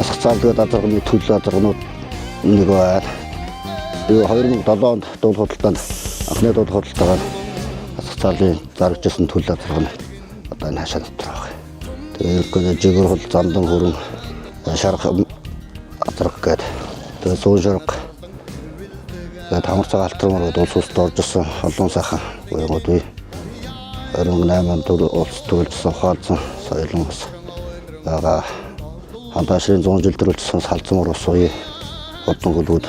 асах цаалдаад азарганы төлөө азаргнууд нэг байна. Тэгээ 2007 онд дуулах худалдаанд анхны дуулах худалдаагаар асах цаалын зарагдсан төлөө азарганы одоо энэ хашаа дотор байгаа. Тэгээ ерөнхийдөө жигэр хол зандан хөрөн шарах азарга гээд тэгээ суун шарга тэгээд хамар цаг алтрамаар улс улсд орж ирсэн олон сайхан уянгууд бий. 28 онд улс төрөлжсөн хаалцсан соёлын ус байгаа. Ханташрын 100 жил төрөлжсөн салцмар ус уян одон гөлүүд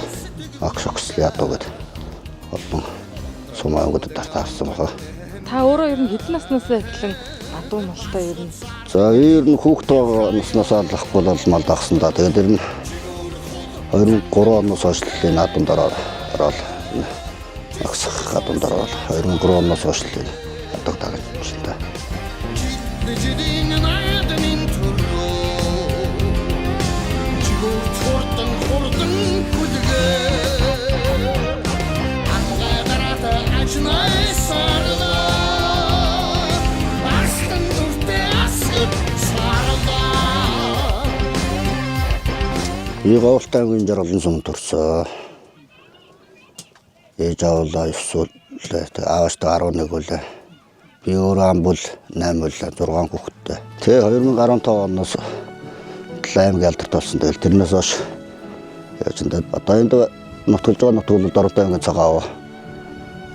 акшокс ядуу гэдэг олон сумаагуудад таарсан байгаа. Та өөрөө ер нь хэдэн наснаас эхлэн адуу малтай ер нь? За ер нь хүүхдтэй наснаас алахгүй бол мал дагсан да. Тэгээд ер нь 2003 оноос хойш энэ адунд ороод агсах адунд ороод 2003 оноос хойш энэ адуг дагаж байна да. Ивоолтай ангын жаргалан сум төрсөн. Ээж авлаа 9 үлээ. Аавчтай 11 үлээ. Би өөрөө ам бол 8 үлээ. 6 хүүхэдтэй. Тэгээ 2015 оноос аймгийн алдарт болсон. Тэгэл тэрнээс хойш яаж энэ одоо энд нутгалж байгаа нутгууд дортой ангын цагаав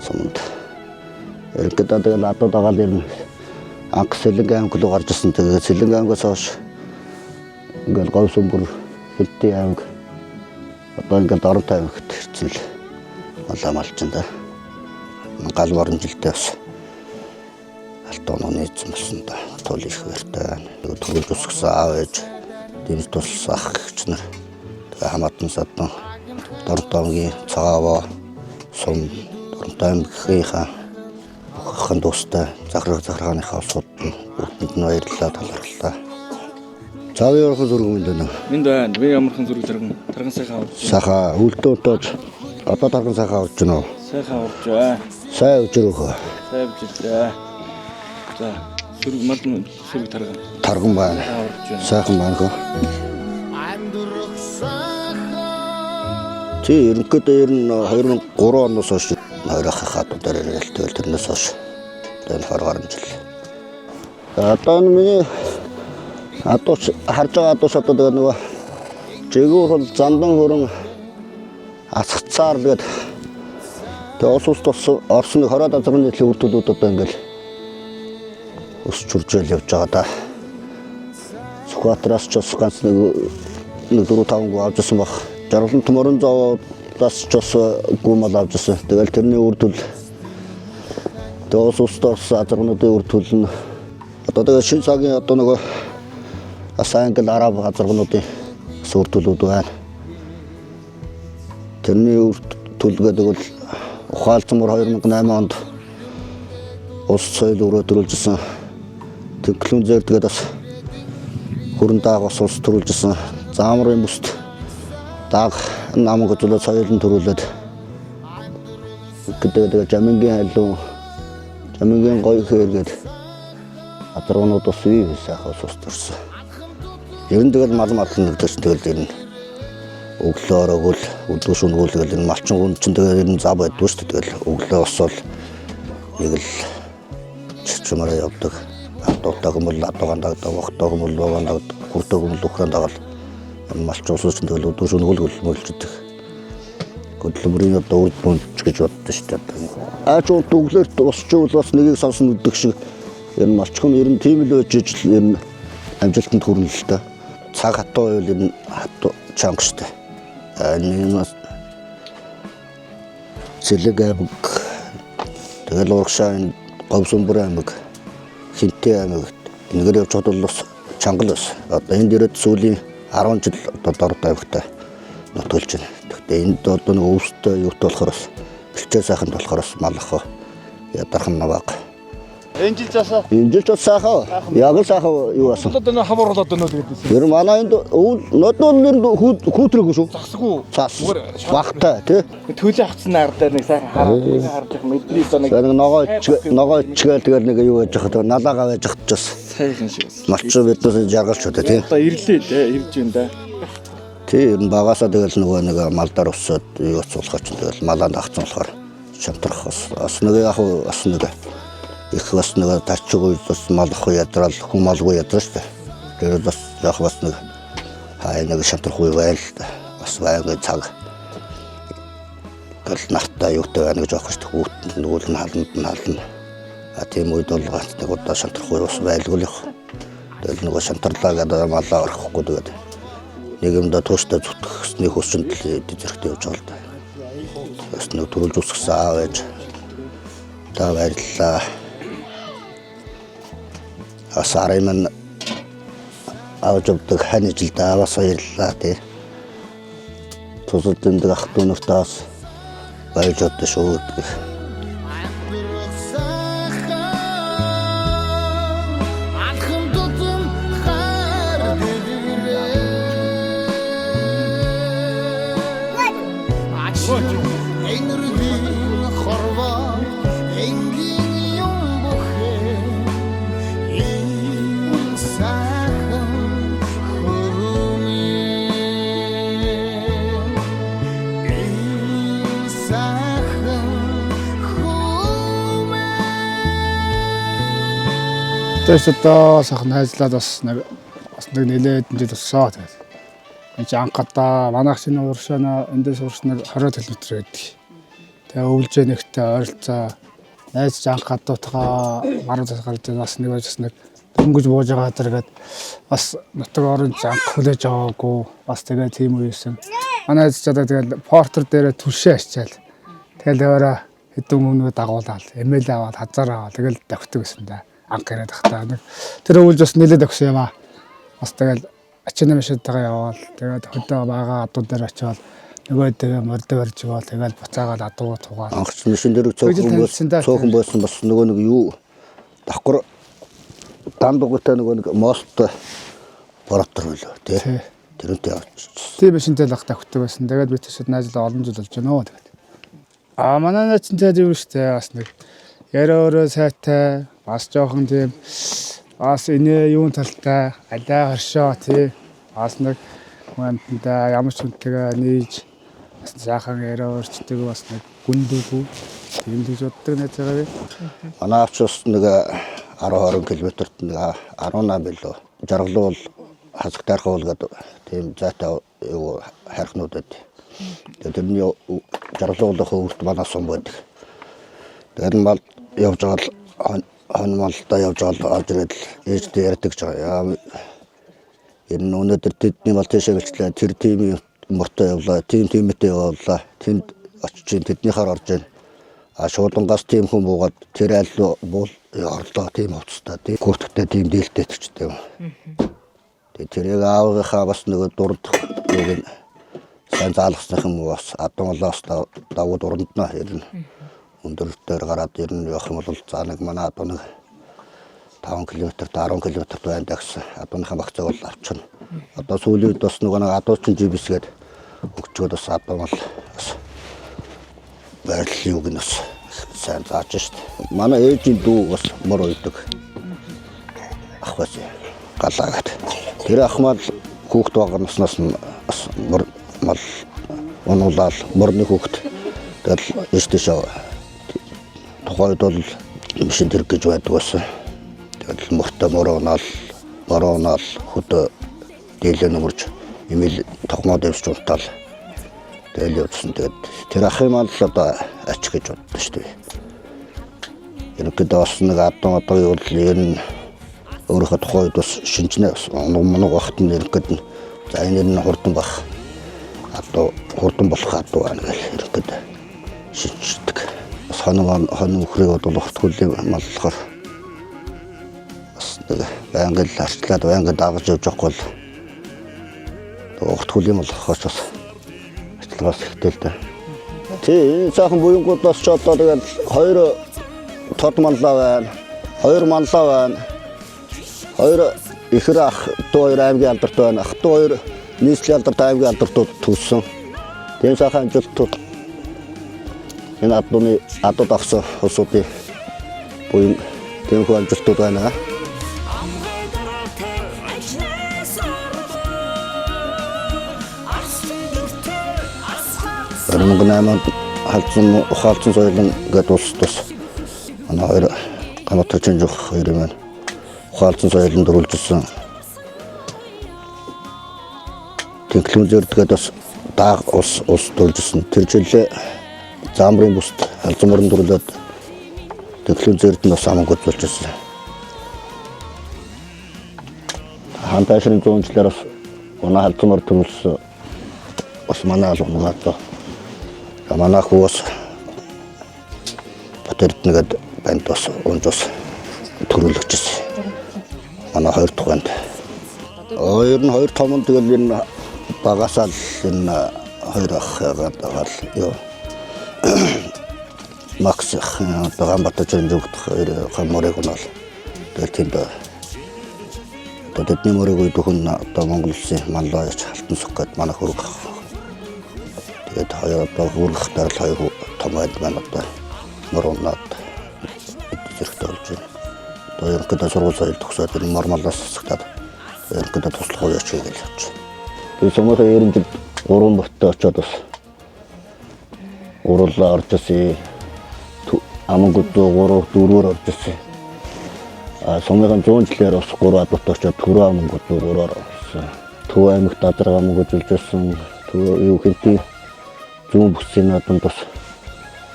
сумд. Ерөнхийдөө тэгэл адууд агаал ирнэ. Анх Сэлэнгийн аймаг руу гарч ирсэн. Тэгээ Сэлэнгийн аймгаас хойш ингээл Говьсүмбэр Хилтэй аймаг одоо ингээд дортой аймагт ирсэн л малаа малчин да. Гал баруун жилдээ бас алтон нийцсэн болсон да. Тул их баяртай. Төрөж өсгсөн аав ээж дэмж туссан ах гэгч нар. Тэгээ хамаатан садан дортой аймгийн цагааваа сум дортой аймгийнхаа бүхэн дуустай захиргааныхаа улсууд нь бүгдэнд нь баярлалаа талархлаа. Цаав ярих зүрх юм даа. Минь байна. Би ямархан зүрх тарган сайхан авч. Саха үлдөө тоож одоо тарган сайхан авч гинөө. Сайхан авч бай. Сайн өчрөөхөө. Сайн бичлээ. За зүрх мал зүрх тарган. Тарган байна. Сайхан байна хөө. Чи ерөнхийдөө ер нь 2003 оноос хойш ойрохын хатуудаар ирэлтэл тэрнээс хойш энэ 20 гаруй жил. Одоо миний адууч харж байгаа адууч одоо тэгээ нөгөө жигүүр бол зандан хөрөн асгацаар тэгээд тэгээ ус орсны 20 азаргын нийтлийн үр төлөвүүд одоо ингээл өсч үржил явж байгаа да. Сүхбаатараас ч бас ганц нэг 4-5 гоо авчихсан баг. Жаргалан төмөрөн зоодоос ч бас гүмэл авчихсан. Тэгэл тэрний үр төлөв тэгээ ус азаргнуудын үр төлөв нь одоо тэгээ шинэ цагийн одоо нөгөө англ араб азаргнуудын үр төлөвүүд байна. Тэрний үр төлөвгээд бол ухаалцмар 2008 онд улс соёл өрөө төрүүлжсэн. Тэнхлэн зэр тэгээд бас хүрэн дааг бас улс төрүүлжсэн. Заамрын бүст дааг намаг зөвлөө соёлын төрүүлээд гэдэг жамингийн халуун жамингийн гоё хэргээд азаргнууд бас бий сайхан улс төрсөн. Ер нь тэгэл мал нэгдэж тэгэл ер нь өглөөр өгөл өдөө шүнгүүл тэгэл энэ малчин хүн чинь тэгэл ер нь зав байдгүй шүү дээ. Тэгэл өглөө босвол нэг л чичмараа явдаг. Адуултаа хүмүүс адуугаан дагдаг, вохтой хүмүүс луугаан дагдаг, хүрдэг хүмүүс ухраан дагаад энэ малчин усууч тэгэл өдөө шүнгүүл мөлждөг. Хөдөлмөрийн одоо үр дүнч гэж боддоо шүү дээ. Аач өглөөр босчвол бас нэгийг сонсон үддэг шиг ер нь малчин ер нь тийм л байж ижил ер нь амжилтанд хүрнэ л та. Цаг хатуу байвал ер нь чанга штэ. Энэ Сэлэг аймаг тэгэл урагшаа Говьсүмбэр аймаг Хинтэй аймаг нэгээр явж бодвол бас чанга л бас. Одоо энд ирээд сүүлийн 10 жил одоо дортой аймагтай нутгалж байна. Гэхдээ энд одоо нэг өвстэй юут болохоор бас бэлчээ сайхан болохоор бас малах ядархан наваг. Энэ жил засаа. Энэ жил засаа. Яг л сайхан юу басан. Одоо нэг хамар болоод өнөө гэдээсэн. Ер нь манай энд нодноор хүүтрээгүй шүү. Засгүй. Цаас. Багтай тий. Төлөө авцсан нар дээр нэг сайхан харж мэдрий одоо нэг ногоо ичгээл тэгэл нэг юу яаж яхад налаагаа байж хатчихсан. сайхан шиг. Малчин биднээс жаргалч удаа тий. Одоо ирлээ дээ, ирж байна да. Тэр багасаа тэгэл нөгөө нэг малдаар өссөд юу цуулах чинь тэгэл малаа дагцсан болохоор шамтрах бас нэг яг бас нэг их бас нэг тачгүй бас малхгүй ядрал хүмалгүй ядрал шүү дээ. Тэр бас яг бас нэг хай нэг шамтрахгүй байл бас байга цаг гэл нартай юутай байна гэж аахгүй шүү дээ. Нөгөөл нь хална. А тийм үед бол ганц нэг удаа шамтрахгүй бас байлгүй л яг. Тэгэл нөгөө шамтарлаа гэдэг малаа орохгүй тэгээд нэг юмдаа тууштай зүтгэхсний хүсэнд л зэрэгтэй явж байгаа л да. Бас нэг төрүүлж үсгсэн аав ээж та баярлалаа. Асарын мань авч явдаг хань жилдээ аваас баярлалаа тий. Тусад дэндээ ах トゥ нартаас баяж одоо шүү гэдэг. Тэс одоо сахан хайзлаад бас нэг нэлээд хэмжээд тусаа тэгээд. Энд анхадаа манайх шинэ уршаана эндээс урш нэг 20 км байдаг. Тэгээ өвлж нэгтэй ойролцоо найз анхадуутгаа маруудаас гарч бас нэг байж нэг дөнгөж бууж байгаа зэрэгэд бас нутаг орон анх хүлээж аваагүй бас тэгээ тийм үесэн. Манай найз чадаа тэгээд портер дээрээ түлшээ ачаал. Тэгэл өөрөө хэдэн өмнөө дагуулаад эмэйл аваад хазаар аваад тэгэл давхдаг гэсэн дээ. Анх яриад тахтаа нэг тэр өвлж бас нэлээд өгсөн юм аа. Бас тэгэл ачаана машинтайгаа яваал тэгээд хөдөө бага адуу дээр очиод нөгөө тэгээ мордо барьж байгаа тэгэл буцаагаад адуу тугаад анхч машин дээр цөөхөн байсан бас нөгөө нэг юу давхар дандуугатай нөгөө нэг мост боротор байлаа тий. Тэрнтэй авч. Тийм машинтай л ах тавхдаг байсан. Тэгээд би төсөд найзлаа олон жил болж байна оо тэгээд. Манай найзтай тийм үстэй бас нэг яриа өөрөө сайтай бас жоохон тийм бас инээ юун талтай алаа хоршоо тий бас нэг хүнтэнтэй ямар ч хүнтэйгээ нийж бас сайхан яриа өрчдөг бас нэг гүндүүгүй тийм л боддог найзгаа би. Манай авч бас нэг 10-20 км-т нэг 18 билүү. Жаргалуул хасагтайрхуул гэдэг тийм зайтай юу хайрхнууд байд. Тэрний жаргалуулах хөвөлт манай сум байдаг. Тэр мал явж байгаа хон малтай явж байгаа авч ирээд ээжтэй ярьдаг ч байгаа. Энэ өнөөдөр тэдний мал тийшээ гэлчлээ. Тэр тийм мөртөө явлаа. Тиймтэй явлаа. Тэнд очиж тэднийхээр орж ийн. А шуудангаас тийм хүн буугаад тэр айлуу буул орлоо тийм уцтай тийм гүйтгтэй тийм дийлтэй төчтэй юм. Тэгээ тэрийг аавынхаа бас нэг дурд нэг сайн заалгасных юм бас адуулаас давуу дуранднаа хэрнэ. Өндөртөөр гараад ирнэ явах юм бол за нэг манай адуу нэг 5 км-т 10 км байна гэсэн адууныхаа багцаа бол авчихна. Одоо сүүлийн үед бас нэг адуучин жибсгээд өгчөөд бас адуу бол бас байрлал юг нь бас сайн зааж шít. Манай ээжийн дүү бас мөр үйдэг. Ах бас галаагаад. Тэр ах мал хүүхд байгаа наснаас бас мөр мал онуулаад мөрний хүүхд тэгэл ээжтэйшээ тухайд бол машин тэрэг гэж байдаг байсан. Тэгэл мөртөө мөрөөнаал хөдөө дийлэн нэмэрч имэл тохмоод явж унтаал. Тэгэл явсан. Тэгээд тэр ах юм л одоо ач гэж боддоо шүү дээ. Ерөнхийдөө бас нэг адуу юу л ер нь өөрийнхөө тухайд бас шинжнээ оног багт нь ерөнхийдөө за энэ нь хурдан бах. Адуу хурдан болох адуу байна гэх ерөнхийдөө шинждэг. Бас хоног өхрийг бол уртгуулийн мал болохоор бас нэг байнгын арчлаад байнгын дагаж явж байхгүй бол уртгуулийн мал болохоор бас бас ихтэй л дээ. Тий, цаахан буянгуудаас ч одоо тэгэл 2 тод манлаа байна. 2 манлаа байна. 2 ихэр ах дуу 2 аймгийн алдарт байна. Ах дуу 2 нийслэлийн алдарт аймгийн алдартууд төссөн. Тийм цаахан амжилтууд энэ адууд авсан улсуудын буян тийм хөө амжилтууд байна. 2008 онд халдсан ухаалцсан соёлын гэдэг улс тус манай хоёр гамтарчин жох хоёр маань ухаалцсан соёлын дөрвөлжсэн Тэнхлэн зэрдгээд бас дааг ус дөрвөлжсэн тэр жилээ замбрын бүст халдсан мөрөн төрлөөд Тэнхлэн зэрд нь бас аман гүйцүүлжсэн. Хаан тайшрын 100 жилээр бас манай халдсан мөр төрүүлсэн бас манай алгамгаатаа манай хүү бас Батэрднэгэд банд бас унж бас төрүүлэгчсэн. Манай хоёр тухайд. Ер нь хоёр томон тэгэл энэ багасаал энэ хоёр ахгаад юу Макс Ганбатарчин зүгт хоёр хаморыг нь бол тэгэл тэнд тэдний мөрөг үдхэн одоо Монгол улсын манлаач халтан сух гээд манай хөрөг. Тэгээд хоёр одоо хөрөх дарал хоёр томойд маань одоо мөрөнөд зэрэгтэй болж байна. Одоо ерөнхийдөө сургууль соёл төгсөөд энэ нормалаас засагдаад ерөнхийдөө туслах уу яач гэж явж байна. Тэгээд сумаар 90 жил 3 борттой очиод бас уруулаа орж ирсэн. Амангууд 3 4-өөр орж ирсэн. Сумын 100 жилээр бас 3 адуутаа очиод Төрөө амангууд 4-өөр орсон. Төв аймагт Азарга амангууд үлжсэн. Юу хэлтий зүүн бүсийн надад бас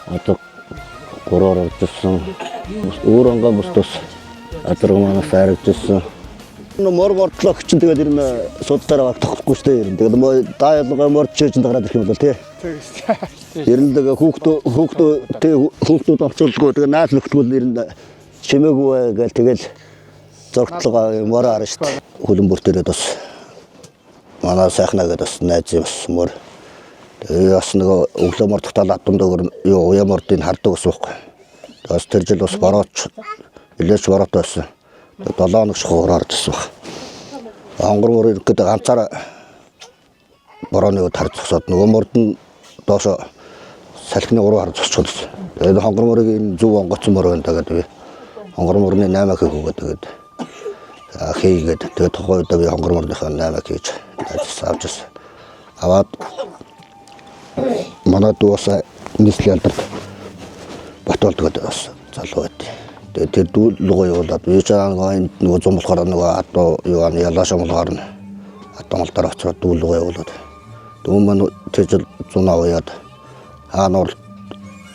одоо 3-өөр орж ирсэн. Өөр ангаа бус бас Азарга манаас харагдсан. Мор мортлох чинь тэгээд ер нь судалаараа тогтохгүй шүү дээ. Тэгээд даа ялгаа морч чинь гараад ирэх юм бол тий. Ер нь тэгээд хүүхдүүд орцуулгүй тэгээд наал нөхтгөл ер нь чимээгүй гээл тэгэл зөртлөгөө мороо харна шүү дээ. Хөлөн бүр дээрээ бас манай сайхнаа гэдэг бас найз юм бас мөр. Тэгээд бас нэг өглөө мордохтал адундаа юу уяа мордыг хардаг ус байхгүй. Бас тэр жил бас борооч илээч бороотой байсан. 7 хоног шуураар ирсэн баг. Хонгор мөр ирэхэд ганцаараа борооны үд харж зогсоод нөгөө морд нь доошо салхины 3 харж зогсчихсон. Тэгээд хонгор мөрийг энэ зөв онгоцсон мөр байна гэдэг. Хонгор мөрний 8 хийх үгээд тэгээд хийгээд тэгээд тухайн үед би хонгор мөрнийхээ 8 хийж авч ирсэн. Аваад манай дуус нийслэл алдарт Батболд гэдэг бас залуу байт. Тэгээд тэр дүүл лугаа явуулаад вижаангаа нөгөө зам болохоор нөгөө адуу юу ялааш амлгаар нь атамалтаар очроод дүүл лугаа явуулаад дүүн маань тэр жил 100 аваад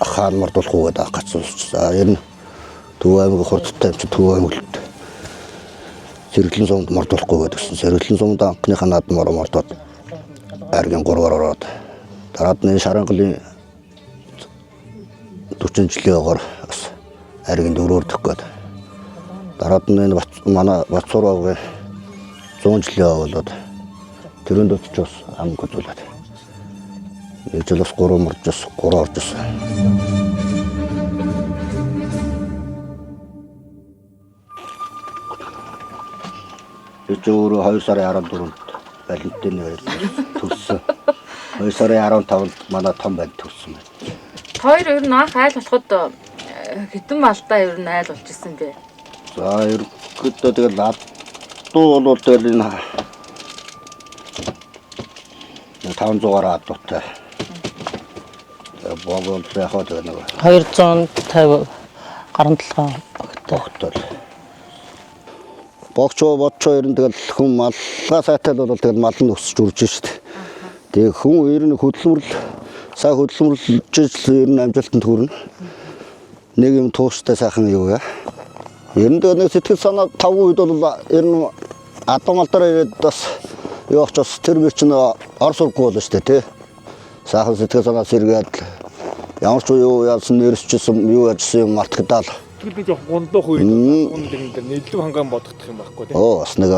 хаан мордуулах үгээд гацуулчихсан. Ер нь Төв аймаг хурдтай юм чи Төв аймагт Сэргэлэн сумд мордуулахгүй гэдгсэн. Сэргэлэн сумд анхныхаа наад мордоод аргийн 3-аар ороод дараад нь Шарангалын 40 жилийн огоор бас аргийн 4-оор төх гээд дараад нь энэ манай Бацуураагийн 100 жилийн болоод тэрэнд очиж бас амг үзүүлээд нэг жил бас 3 морж 3 орж ирсэн. Өөр 2 сарын 14-нд Валентины хоёр төрсөн. 2 сарын 15-нд манай том банд төрсөн байна. Хоёр ер нь анх айл болоход хэдэн малдаа ер нь айл болж исэн бэ? За ерөөдөө тэгэл адуу бол тэгэл энэ 500-аар адуутай. Богол яхаа тэгээ нэг 250 гарan толгой богтол. Богчоо бодчоо ер нь тэгэл хүн маллаа сайтай бол тэгэл мал нь өсөж үрж штт. Тэгээ хүн ер нь хөдөлмөрлөл сая хөдөлмөрлөж ер нь амжилтанд хүрнэ. Нэг юм тууштай сайхан юу яа. Ер нь нэг сэтгэл санаа тавгүй үед бол ер нь адуу малдараа ирээд бас юу очос тэр мөр чинь ор сургахгүй болно штт тий. Сайхан сэтгэл санаа сэргээд ямар ч юу яасан нэрсчсэн юу яжсан юм мартагдаал. Тэгэл би жоох гундах үед гунд дээр нийлүү хангаан бодогдох юм байхгүй тий. Бас нэг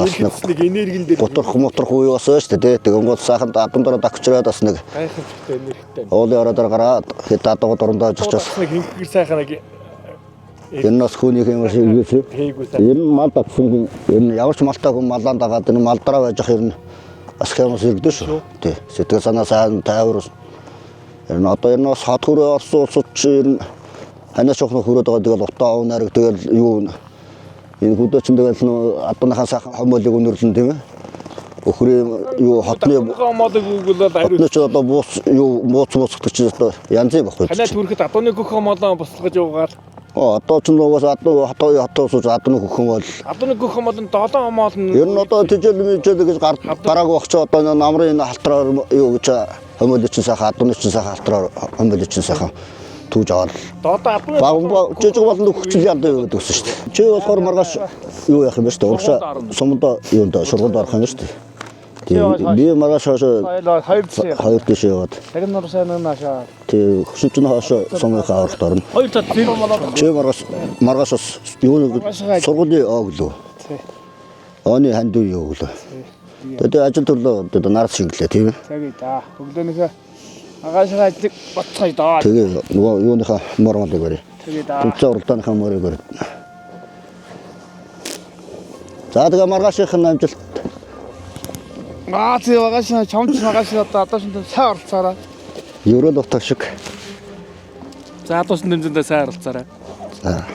энергийн дээр моторх уу бас шүү дээ тий. Тэгэн гол сайхан адундаа дагчраад бас нэг гайхалтай энергитэй. Уулын ороод гараад хэд адуу дурандаа очиж нэг хинхэр сайхан нэг энэ нас хүнийх юм шиг үгүй. Ер нь мал татсан ер нь ямар ч малтай хүн малаан дагаад энэ малдраа байж ах ер нь бас хэмээс ирдэ шүү. Тий. Сэтгэл санаа сайн тайвар. Ер нь одоо энэ бас хад хүрээ орсон улсууд чи ер нь ханаас жоохно хүрээд байгаа тэгэл утаа ав нарыг тэгэл юу энэ хөдөөч тэгэл адууныхаа сайхан хомоолыг өнөрлөн тийм ээ. өхрийн юу хотны Модыг үгэлээд ариу. хотны ч одоо буус юу мууцдаг ч одоо янзын баггүй. Танай түрхэд адууны гөхөө молоо бослогож яваад. Одоо ч нугас адуу хотоос адуу хөхөн бол Адууны гөхөө мол нь 7 мол нь. ер нь одоо тэжэл мэжэл гэж гараг багч одоо намрын халтраар юу гэж хомолчин сайхан адууны чин сайхан халтраар хомолчин сайхан түүж аваад. Одоо адууны Баг жижиг болон хүчил ядаа юу гэдэг үсэн шүү дээ. Чи болохоор маргааш юу яах юм бэ шүү дээ. Уршаа сумдаа юунд сургуульд орох юм шүү дээ. Тэгээ би маргааш хоёр тийш яваад. Тэг нар сайн наашаа. Тэгээ хөшөжн хаашаа сумынхаа авралт орно. Хоёр цад зэр молоо. Чи маргааш бас юу сургуулийн өглөө. Оны ханд юу өглөө. Тэгээ ажил төрлөө одоо нар шингэлээ тийм ээ. Тэг да. Өглөөнийхөө агаашаа ажил боцгоё даа. Тэгээ нөгөө юуныхаа мормолыг барь. Тэгээ да. Төвчөө уралдааныхаа морыг барь. За тэгээ маргаашийнх нь амжилт. Тий агаашаа чамч агаашаа одоо адууштай сайн оролцоорой. Еврол утга шиг. За адуусан дэмжиндээ сайн харилцаарай. За.